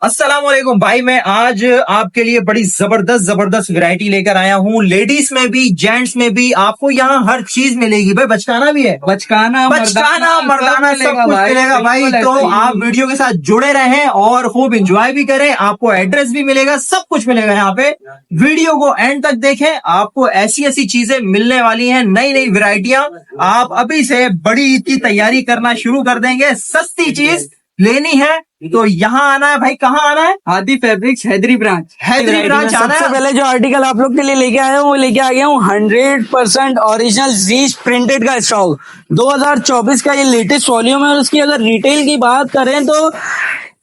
अस्सलामुअलैकुम भाई, मैं आज आपके लिए बड़ी जबरदस्त वैरायटी लेकर आया हूँ। लेडीज में भी जेंट्स में भी आपको यहाँ हर चीज मिलेगी भाई। बचकाना भी है, बचकाना मर्दाना सब कुछ मिलेगा भाई। तो आप वीडियो के साथ जुड़े रहें और खूब एंजॉय भी करें। आपको एड्रेस भी मिलेगा, सब कुछ मिलेगा यहाँ पे। वीडियो को एंड तक देखें, आपको ऐसी ऐसी चीजें मिलने वाली हैं, नई नई वैरायटियां। आप अभी से बड़ी ईद की तैयारी करना शुरू कर देंगे। सस्ती चीज लेनी है तो यहाँ आना है भाई। कहाँ आना है? हादी फैब्रिक्स हैदरी ब्रांच आना है। सबसे पहले जो आर्टिकल आप लोग के लिए लेके आया हूँ वो लेके आ गया हूँ 100% ओरिजिनल जीश प्रिंटेड का स्टॉक। 2024 का ये लेटेस्ट वॉल्यूम है और उसकी अगर रिटेल की बात करें तो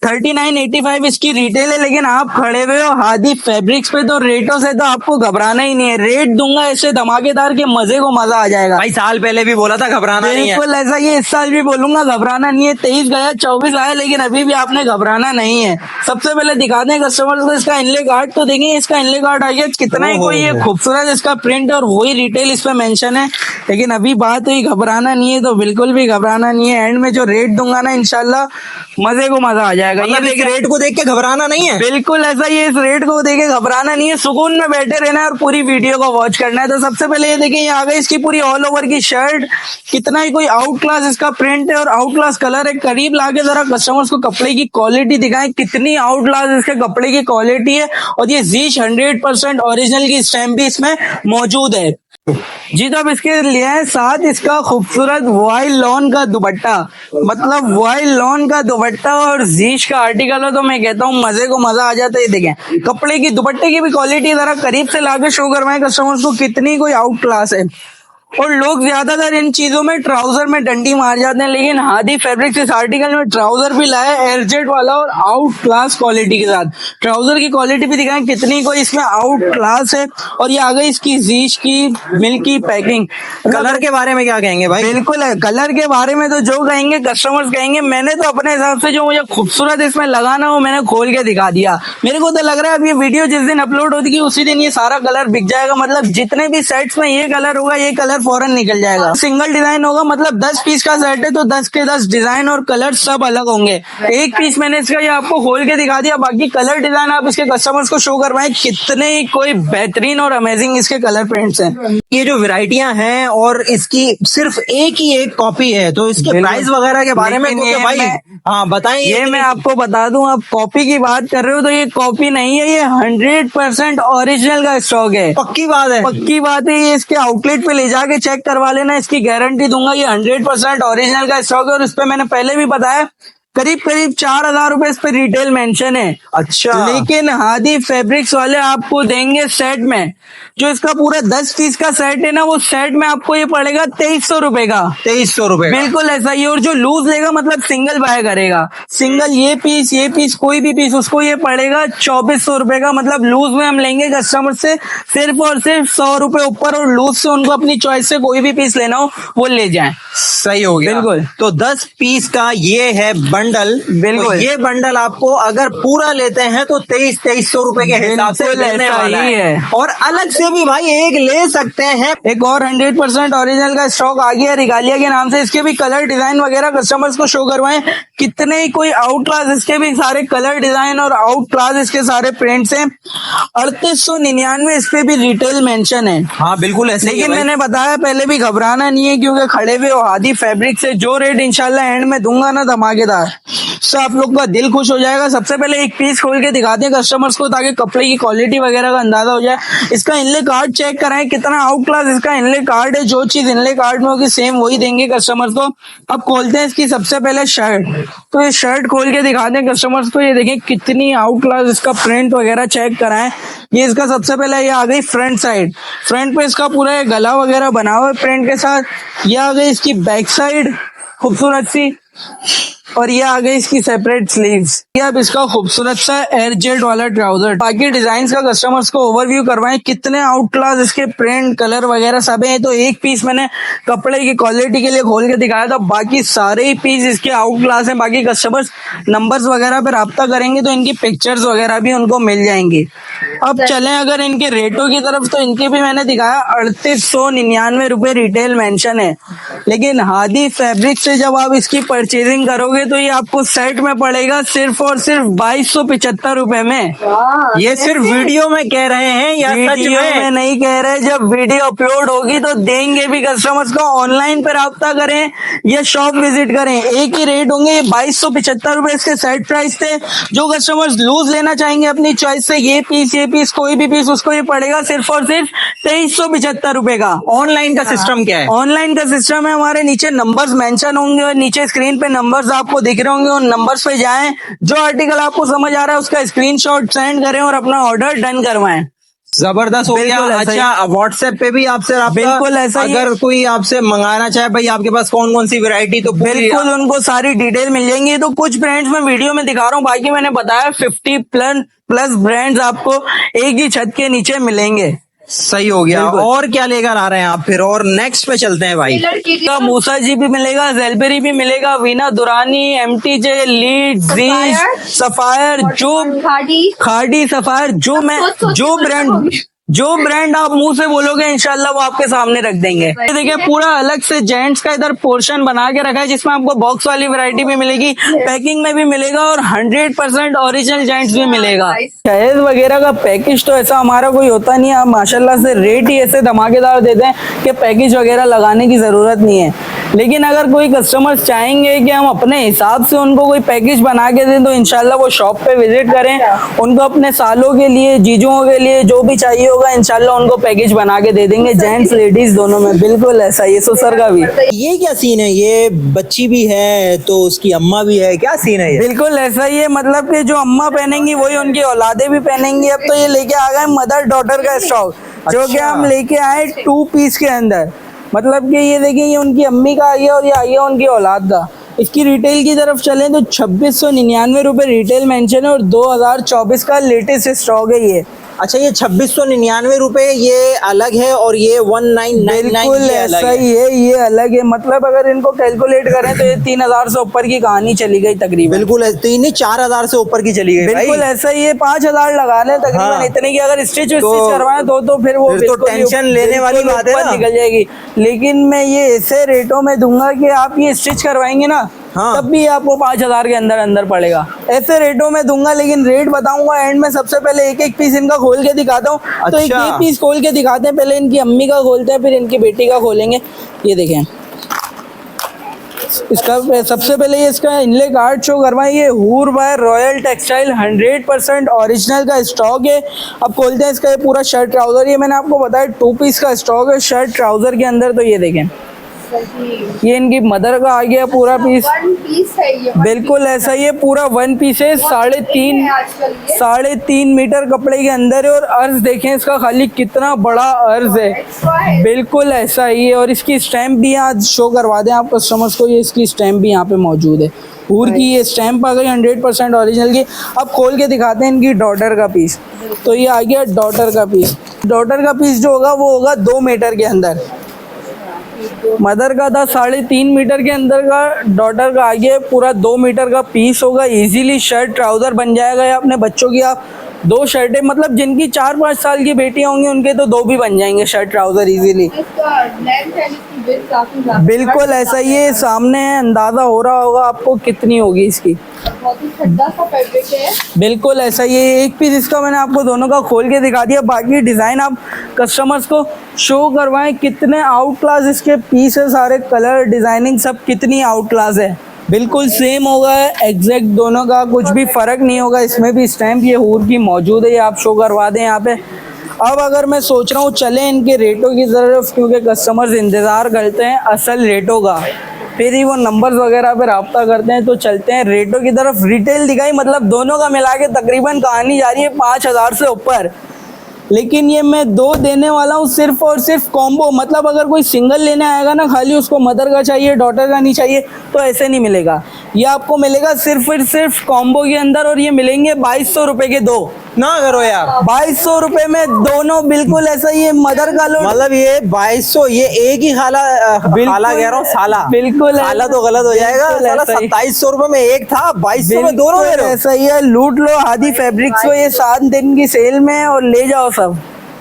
3985 इसकी रिटेल है, लेकिन आप खड़े हुए हो हादी फैब्रिक्स पे तो रेटों से तो आपको घबराना ही नहीं है। रेट दूंगा ऐसे धमाकेदार के मजे को मजा आ जाएगा भाई। साल पहले भी बोला था घबराना नहीं है, बिल्कुल ऐसा ही इस साल भी बोलूंगा घबराना नहीं है। 23 गया 24 आया, लेकिन अभी भी आपने घबराना नहीं है। सबसे पहले दिखा दें कस्टमर्स को इसका इनले कार्ड, तो देखिए इसका इनले कार्ड आ गया। कितना ही कोई ये खूबसूरत इसका प्रिंट और वही रिटेल इस पे मेंशन है, लेकिन अभी बात हुई घबराना नहीं है तो बिल्कुल भी घबराना नहीं है। एंड में जो रेट दूंगा ना इंशाल्लाह मजे को मजा आ जाएगा। मतलब ये रेट को देख के घबराना नहीं है, बिल्कुल ऐसा ही है। इस रेट को देख के घबराना नहीं है, सुकून में बैठे रहना है और पूरी वीडियो को वॉच करना है। तो सबसे पहले ये देखिए, ये आ गई इसकी पूरी ऑल ओवर की शर्ट। कितना ही कोई आउट क्लास इसका प्रिंट है और आउट क्लास कलर है। करीब लाके जरा कस्टमर्स को कपड़े की क्वालिटी दिखाएं, कितनी आउट क्लास इसके कपड़े की क्वालिटी है। और ये जीश 100% ओरिजिनल की स्टैम्प भी इसमें मौजूद है जी। तो अब इसके लिए है साथ इसका खूबसूरत वाइल्ड लॉन का दुपट्टा, मतलब वाइल्ड लॉन का दुपट्टा और जीश का आर्टिकल है तो मैं कहता हूँ मजे को मजा आ जाता है। देखें कपड़े की दुपट्टे की भी क्वालिटी जरा करीब से लाके शो करवाएं कस्टमर्स को, कितनी कोई आउट क्लास है। और लोग ज्यादातर इन चीजों में ट्राउजर में डंडी मार जाते हैं, लेकिन हादी फैब्रिक्स इस आर्टिकल में ट्राउजर भी लाया एयरजेट वाला और आउट क्लास क्वालिटी के साथ। ट्राउजर की क्वालिटी भी दिखाएं कितनी कोई इसमें आउट क्लास है। और ये आ गई इसकी जीश की मिल्की पैकिंग। कलर के बारे में क्या कहेंगे भाई? बिल्कुल है, कलर के बारे में तो जो कहेंगे कस्टमर्स कहेंगे। मैंने तो अपने हिसाब से जो मुझे खूबसूरत इसमें लगाना वो मैंने खोल के दिखा दिया। मेरे को तो लग रहा है अब ये वीडियो जिस दिन अपलोड होगी उसी दिन ये सारा कलर बिक जाएगा। मतलब जितने भी सेट्स में ये कलर होगा ये कलर फौरन निकल जाएगा। सिंगल डिजाइन होगा, मतलब 10 पीस का सेट है तो 10 के 10 डिजाइन और कलर सब अलग होंगे। एक पीस मैंने इसका ये आपको खोल के दिखा दिया, बाकी कलर डिजाइन आप इसके कस्टमर्स को शो करवाएं। कितने ही कोई बेहतरीन और अमेजिंग इसके कलर प्रिंट्स हैं। ये जो वैरायटियां हैं और इसकी सिर्फ एक ही एक कॉपी है, तो इसके प्राइस वगैरह के बारे में भाई हाँ बताएं। ये मैं आपको बता दूं, आप कॉपी की बात कर रहे हो तो ये कॉपी नहीं है, ये 100% ओरिजिनल का स्टॉक है। पक्की बात है, पक्की बात है। ये इसके आउटलेट पे ले जाके चेक करवा लेना, इसकी गारंटी दूंगा। ये 100% ओरिजिनल का स्टॉक है और इस पे मैंने पहले भी बताया करीब 4000 रुपए इस पे रिटेल मेंशन है। अच्छा, लेकिन हादी फैब्रिक्स वाले आपको देंगे सेट में, जो इसका पूरा 10 पीस का सेट है ना, वो सेट में आपको ये पड़ेगा 2300 रुपए का। 2300 रुपए बिल्कुल ऐसा ही। और जो लूज लेगा मतलब सिंगल बाय करेगा, सिंगल ये पीस कोई भी पीस, उसको ये पड़ेगा 2400 रुपए का। मतलब लूज में हम लेंगे कस्टमर से सिर्फ और सिर्फ 100 रुपए ऊपर, और लूज से उनको अपनी चॉइस से कोई भी पीस लेना हो वो ले जाए। सही हो गया, बिल्कुल। तो 10 पीस का ये है बंडल। बिल्कुल, तो ये बंडल आपको अगर पूरा लेते हैं तो 2300 रुपए के हिसाब से लेने वाला है। और अलग से भी भाई एक ले सकते हैं। एक और 100% ओरिजिनल का स्टॉक आ गया रिगालिया के नाम से। इसके भी कलर डिजाइन वगैरह कस्टमर्स को शो करवाएं। कितने ही कोई आउट क्लास इसके भी सारे कलर डिजाइन और आउट क्लास इसके सारे प्रिंट्स हैं। 3899 इस पे भी रिटेल मेंशन है। हाँ बिल्कुल ऐसे। लेकिन मैंने बताया पहले भी घबराना नहीं है, क्योंकि खड़े हुए हादी फैब्रिक से जो रेट इंशाल्लाह एंड में दूंगा ना धमाकेदार, उससे आप लोग का दिल खुश हो जाएगा। सबसे पहले एक पीस खोल के दिखाते हैं कस्टमर्स को ताकि कपड़े की क्वालिटी वगैरह का अंदाजा हो जाए। इसका इनले कार्ड चेक कराएं, कितना आउट क्लास इसका इनले कार्ड है। जो चीज इनले कार्ड में होगी सेम वही देंगे कस्टमर्स को। अब खोलते हैं इसकी सबसे पहले शर्ट। तो ये शर्ट खोल के दिखाते हैं कस्टमर्स को। ये देखें कितनी आउट क्लास इसका प्रिंट वगैरह चेक कराएं। ये इसका सबसे पहले ये आ गई फ्रंट साइड। फ्रंट पे इसका पूरा गला वगैरह बना हुआ है प्रिंट के साथ। ये आ गई इसकी बैक साइड खूबसूरत सी, और ये आ गई इसकी सेपरेट स्लीव्स। ये अब इसका खूबसूरत सा एयर जेट वाला ट्राउजर। बाकी डिजाइन का कस्टमर्स को ओवरव्यू करवाएं, कितने आउट क्लास इसके प्रिंट कलर वगैरह सब है। तो एक पीस मैंने कपड़े की क्वालिटी के लिए खोल के दिखाया था, बाकी सारे ही पीस इसके आउट क्लास हैं। बाकी कस्टमर्स नंबर्स वगैरह पे राब्ता करेंगे तो इनकी पिक्चर्स वगैरह भी उनको मिल जाएंगी। अब चलें अगर इनके रेटों की तरफ, तो इनके भी मैंने दिखाया 3899 रुपए रिटेल मेंशन है। लेकिन हादी फैब्रिक से जब आप इसकी परचेजिंग करोगे देखोगे तो ये आपको सेट में पड़ेगा सिर्फ और सिर्फ 2275 रुपए में। ये सिर्फ वीडियो में कह रहे हैं या सच वीडियो में नहीं कह रहे, जब वीडियो अपलोड होगी तो देंगे भी कस्टमर्स को। ऑनलाइन पे राब्ता करें या शॉप विजिट करें, एक ही रेट होंगे। ये 2275 रुपए इसके सेट प्राइस थे। जो कस्टमर्स लूज लेना चाहेंगे अपनी चॉइस से, ये पीस कोई भी पीस, उसको ये पड़ेगा सिर्फ और सिर्फ 2375 रुपए का। ऑनलाइन का सिस्टम क्या है? ऑनलाइन का सिस्टम है, हमारे नीचे नंबर्स मेंशन होंगे और नीचे स्क्रीन पे नंबर्स आपको दिख रहे होंगे। उन नंबर्स पे जाएं, जो आर्टिकल आपको समझ आ रहा है उसका स्क्रीनशॉट सेंड करें और अपना ऑर्डर डन करवाएं। जबरदस्त हो गया। बिल्कुल ऐसा ही। अच्छा, व्हाट्सएप पे भी आपसे राब्ता, बिल्कुल ऐसा ही। अगर कोई आपसे मंगाना चाहे भाई आपके पास कौन कौन सी वैरायटी, तो बिल्कुल उनको सारी डिटेल मिल जाएंगी। तो कुछ ब्रांड्स में वीडियो में दिखा रहा हूँ, बाकी मैंने बताया 50 प्लस ब्रांड्स आपको एक ही छत के नीचे मिलेंगे। सही हो गया। बिल्कुल। और क्या लेकर आ रहे हैं आप फिर? और नेक्स्ट पे चलते हैं भाई। का मूसा जी भी मिलेगा, जेलबेरी भी मिलेगा, वीना दुरानी, MTJ, लीड, जीज, सफायर, खाड़ी सफायर, जो ब्रांड आप मुंह से बोलोगे इंशाल्लाह वो आपके सामने रख देंगे। ये देखिए पूरा अलग से जेंट्स का इधर पोर्शन बना के रखा है, जिसमें आपको बॉक्स वाली वैरायटी भी मिलेगी, पैकिंग में भी मिलेगा और 100% ओरिजिनल जेंट्स भी मिलेगा। शहद वगैरह का पैकेज तो ऐसा हमारा कोई होता नहीं है, आप माशाल्लाह से रेट ही ऐसे धमाकेदार देते हैं कि पैकेज वगैरह लगाने की जरूरत नहीं है। लेकिन अगर कोई कस्टमर्स चाहेंगे कि हम अपने हिसाब से उनको कोई पैकेज बना के दें, तो इंशाल्लाह वो शॉप पे विजिट करें, उनको अपने सालों के लिए, जीजुओं के लिए जो भी चाहिए होगा इंशाल्लाह उनको पैकेज बना के दे देंगे, जेंट्स लेडीज दोनों में। बिल्कुल ऐसा, ये ससुर का भी। ये क्या सीन है? ये बच्ची भी है तो उसकी अम्मा भी है, क्या सीन है ये? बिल्कुल ऐसा ही है, मतलब कि जो अम्मा पहनेंगी वही उनकी औलादे भी पहनेंगी। अब तो ये लेके आ गए मदर डॉटर का स्टॉक, जो कि हम लेके आए 2 पीस के अंदर। मतलब कि ये देखिए, ये उनकी अम्मी का आ गया और ये आ गया उनकी औलाद का। इसकी रिटेल की तरफ चलें तो 2699 रुपए रिटेल मेंशन है और 2024 का लेटेस्ट स्टॉक है ये। अच्छा, ये 2699 रुपए ये अलग है और ये 1999 बिल्कुल ऐसा ही है, ये अलग है। मतलब अगर इनको कैलकुलेट करें तो ये 3000 से ऊपर की कहानी चली गई तकरीबन। बिल्कुल 4000 से ऊपर की चली गई। बिल्कुल ऐसा ही है, 5000 लगा लें तकरीबन। हाँ। इतने की अगर स्टिच करवाएं तो फिर वो तो टेंशन लेने वाली बात है ना, निकल जाएगी। लेकिन मैं ये ऐसे रेटों में दूंगा कि आप ये स्टिच करवाएंगे ना, हाँ। तब भी आपको 5000 के अंदर पड़ेगा। ऐसे रेटों में दूंगा, लेकिन रेट बताऊंगा एंड में। सबसे पहले एक पीस इनका खोल के दिखाता हूँ। तो एक पीस खोल के दिखाते हैं, पहले इनकी अम्मी का खोलते हैं, फिर इनकी बेटी का खोलेंगे। ये देखें, इसका सबसे पहले ये इसका इनले कार्ड शो करवाएं। ये हूर बाय रॉयल टेक्सटाइल 100% ओरिजिनल का स्टॉक है। अब खोलते हैं इसका ये पूरा शर्ट ट्राउजर। ये मैंने आपको बताया 2 पीस का स्टॉक है शर्ट ट्राउजर के अंदर। तो ये देखें, ये इनकी मदर का आ गया पूरा पीस। है ये, बिल्कुल ऐसा, ये पूरा 1 पीस है। 3.5 मीटर कपड़े के अंदर है और अर्ज देखें इसका खाली कितना बड़ा अर्ज है। बिल्कुल ऐसा ही है और इसकी स्टैंप भी आज शो करवा दें आप कस्टमर्स को। ये इसकी स्टैंप भी यहाँ पे मौजूद है, पूर की ये स्टैंप आ गई 100% ओरिजिनल की। अब खोल के दिखाते हैं इनकी डॉटर का पीस। तो ये आ गया डॉटर का पीस। डॉटर का पीस जो होगा वो होगा 2 मीटर के अंदर। मदर का था 3.5 मीटर के अंदर का, डॉटर का आगे पूरा 2 मीटर का पीस होगा। इजीली शर्ट ट्राउजर बन जाएगा। या अपने बच्चों की आप 2 शर्टें, मतलब जिनकी 4-5 साल की बेटियां होंगी उनके तो 2 भी बन जाएंगे शर्ट ट्राउजर इजीली। बिल्कुल ऐसा ही है, सामने है, अंदाजा हो रहा होगा आपको कितनी होगी इसकी। बहुत ही ठंडा सा फैब्रिक है। बिल्कुल ऐसा ही है। एक पीस इसका मैंने आपको दोनों का खोल के दिखा दिया, बाकी डिजाइन आप कस्टमर्स को शो करवाएं। कितने आउट क्लास इसके पीस है, सारे कलर डिजाइनिंग सब कितनी आउट क्लास है। बिल्कुल सेम होगा एग्जैक्ट दोनों का, कुछ भी फर्क नहीं होगा। इसमें भी स्टैम्प ये हूर की मौजूद है, ये आप शो करवा दें यहाँ पे। अब अगर मैं सोच रहा हूँ चले इनके रेटों की तरफ, क्योंकि कस्टमर्स इंतजार करते हैं असल रेटों का, फिर ही वो नंबर्स वगैरह पे राब्ता करते हैं। तो चलते हैं रेटों की तरफ। रिटेल दिखाई, मतलब दोनों का मिला के तकरीबन कहानी जा रही है 5000 से ऊपर। लेकिन ये मैं 2 देने वाला हूँ सिर्फ और सिर्फ कॉम्बो। मतलब अगर कोई सिंगल लेने आएगा ना, खाली उसको मदर का चाहिए डॉटर का नहीं चाहिए, तो ऐसे नहीं मिलेगा। ये आपको मिलेगा सिर्फ और सिर्फ कॉम्बो के अंदर और ये मिलेंगे 2200 रुपए के 2। ना करो यार, 2200 रुपए में दोनों। बिल्कुल ऐसा ही है, मदर का लो, मतलब ये 2200, ये एक ही खाला कह रहा हूँ, साला। बिल्कुल साला तो गलत हो जाएगा। 2700 रुपए में एक था, 2200 में दोनों दे रहे हो। ऐसा ही है, लूट लो हादी फैब्रिक्स को। ये 7 दिन की सेल में और ले जाओ सब।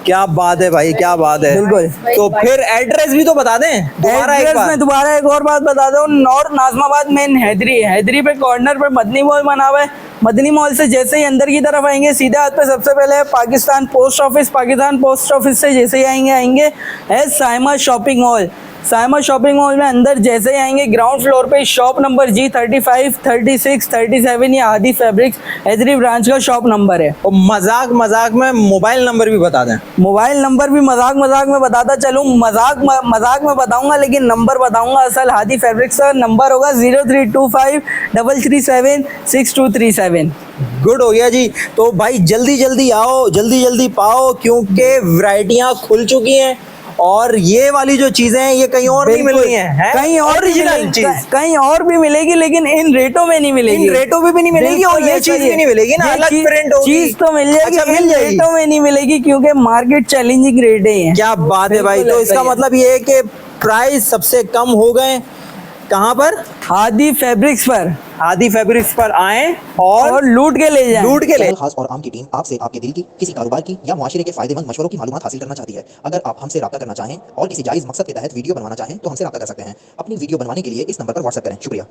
क्या बात है भाई, क्या बात है। बिल्कुल। तो फिर एड्रेस भी तो बता दें दोबारा एक एड्रेस बार। में दोबारा एक और बात बता दूं, नॉर्थ नाजमाबाद मेन हैदरी पे कॉर्नर पे मदनी मॉल बना हुआ है। मदनी मॉल से जैसे ही अंदर की तरफ आएंगे सीधे हाथ पे सबसे पहले है Pakistan post office. Pakistan post office से जैसे ही आएंगे है Saima shopping mall. Saima shopping mall में अंदर जैसे ही आएंगे ग्राउंड फ्लोर पे शॉप नंबर G35, 36, 37 ये आदि फैब्रिक्स हैदरी ब्रांच का शॉप नंबर है। और मजाक मजाक में मोबाइल नंबर भी बता दें। मोबाइल नंबर भी मजाक में बताता चलूं, मजाक में बताऊंगा लेकिन नंबर बताऊंगा असल। हादी फैब्रिक्स का नंबर होगा 0325337623 गुड हो गया जी। तो भाई जल्दी जल्दी आओ, जल्दी जल्दी पाओ, क्योंकि वैरायटियां खुल चुकी हैं और ये वाली जो चीजें हैं ये कहीं और नहीं मिल रही हैं। कहीं और भी ओरिजिनल मिलेगी, चीज कहीं और भी मिलेगी लेकिन इन रेटों में नहीं मिलेगी। इन रेटों पे भी नहीं मिलेगी और ये चीज भी नहीं मिलेगी ना, अलग प्रिंट होगी। चीज तो मिल जाएगी, अच्छा, मिल इन जाएगी। रेटों में नहीं मिलेगी क्योंकि मार्केट चैलेंजिंग रेट है। क्या बात है भाई। तो इसका मतलब ये है कि प्राइस सबसे कम हो गए। कहाँ पर? हादी फैब्रिक्स पर। हादी फैब्रिक्स पर आए और लूट के ले जाएं। लूट के ले। खास और आम की टीम आपसे आपके दिल की किसी कारोबार की या मुआशरे के फायदेमंद मशवरों की मालूमात हासिल करना चाहती है। अगर आप हमसे राब्ता करना चाहें और किसी जायज मकसद के तहत वीडियो बनवाना चाहें तो हमसे राब्ता कर सकते हैं। अपनी वीडियो बनवाने के लिए इस नंबर पर व्हाट्सएप करें। शुक्रिया।